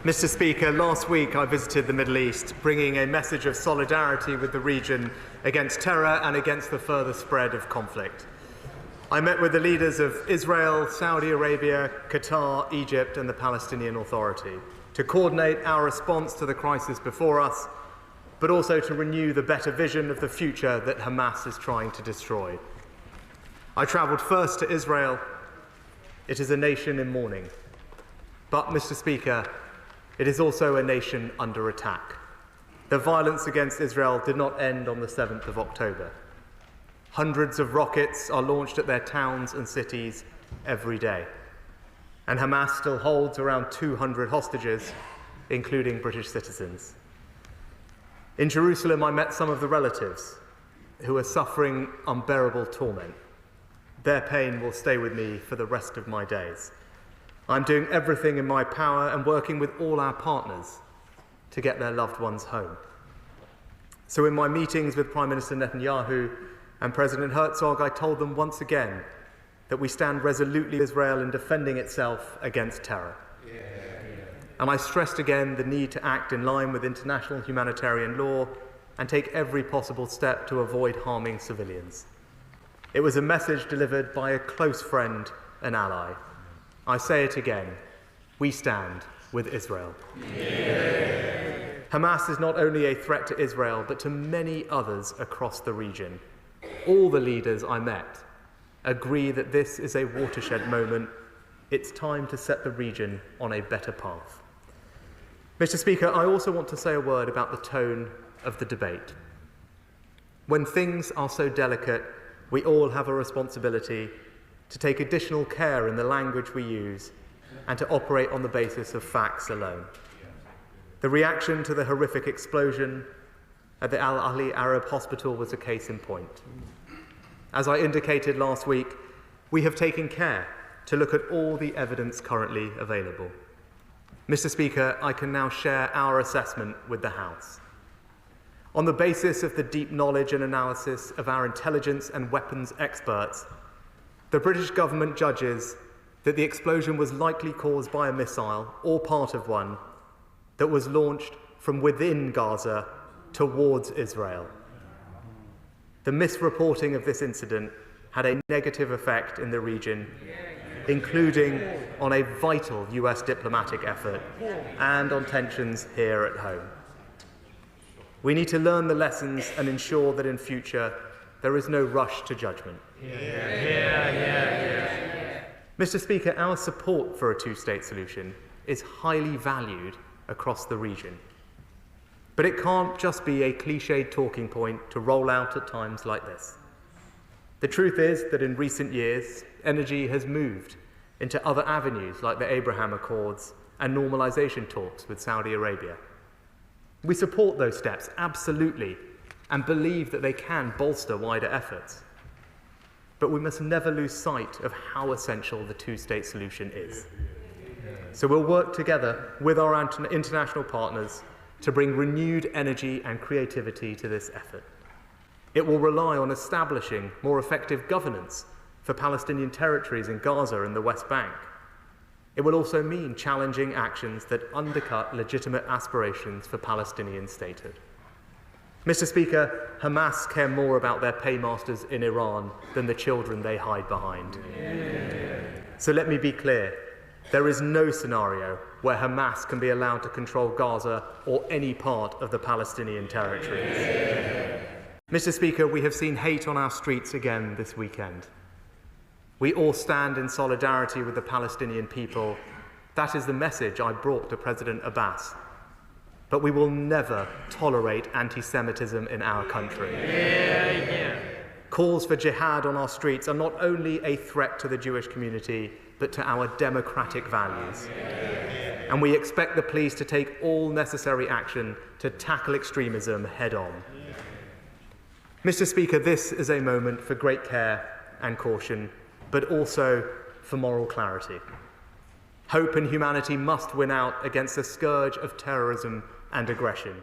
Mr. Speaker, last week I visited the Middle East, bringing a message of solidarity with the region against terror and against the further spread of conflict. I met with the leaders of Israel, Saudi Arabia, Qatar, Egypt and the Palestinian Authority to coordinate our response to the crisis before us, but also to renew the better vision of the future that Hamas is trying to destroy. I travelled first to Israel. It is a nation in mourning. But, Mr. Speaker, it is also a nation under attack. The violence against Israel did not end on the 7th of October. Hundreds of rockets are launched at their towns and cities every day. And Hamas still holds around 200 hostages, including British citizens. In Jerusalem, I met some of the relatives who are suffering unbearable torment. Their pain will stay with me for the rest of my days. I'm doing everything in my power and working with all our partners to get their loved ones home. So in my meetings with Prime Minister Netanyahu and President Herzog, I told them once again that we stand resolutely with Israel in defending itself against terror. And I stressed again the need to act in line with international humanitarian law and take every possible step to avoid harming civilians. It was a message delivered by a close friend and ally. I say it again, we stand with Israel. Yeah. Hamas is not only a threat to Israel, but to many others across the region. All the leaders I met agree that this is a watershed moment. It's time to set the region on a better path. Mr. Speaker, I also want to say a word about the tone of the debate. When things are so delicate, we all have a responsibility to take additional care in the language we use and to operate on the basis of facts alone. The reaction to the horrific explosion at the al-Ahli Arab Hospital was a case in point. As I indicated last week, we have taken care to look at all the evidence currently available. Mr. Speaker, I can now share our assessment with the House. On the basis of the deep knowledge and analysis of our intelligence and weapons experts, the British government judges that the explosion was likely caused by a missile, or part of one, that was launched from within Gaza towards Israel. The misreporting of this incident had a negative effect in the region, including on a vital US diplomatic effort and on tensions here at home. We need to learn the lessons and ensure that in future there is no rush to judgment. Mr. Speaker, our support for a two-state solution is highly valued across the region. But it can't just be a cliched talking point to roll out at times like this. The truth is that in recent years, energy has moved into other avenues like the Abraham Accords and normalization talks with Saudi Arabia. We support those steps, absolutely, and believe that they can bolster wider efforts. But we must never lose sight of how essential the two-state solution is. So we'll work together with our international partners to bring renewed energy and creativity to this effort. It will rely on establishing more effective governance for Palestinian territories in Gaza and the West Bank. It will also mean challenging actions that undercut legitimate aspirations for Palestinian statehood. Mr. Speaker, Hamas care more about their paymasters in Iran than the children they hide behind. So let me be clear, there is no scenario where Hamas can be allowed to control Gaza or any part of the Palestinian territories. Mr. Speaker, we have seen hate on our streets again this weekend. We all stand in solidarity with the Palestinian people. That is the message I brought to President Abbas. But we will never tolerate anti-Semitism in our country. Calls for jihad on our streets are not only a threat to the Jewish community, but to our democratic values. And we expect the police to take all necessary action to tackle extremism head-on. Mr. Speaker, this is a moment for great care and caution, but also for moral clarity. Hope and humanity must win out against the scourge of terrorism and aggression.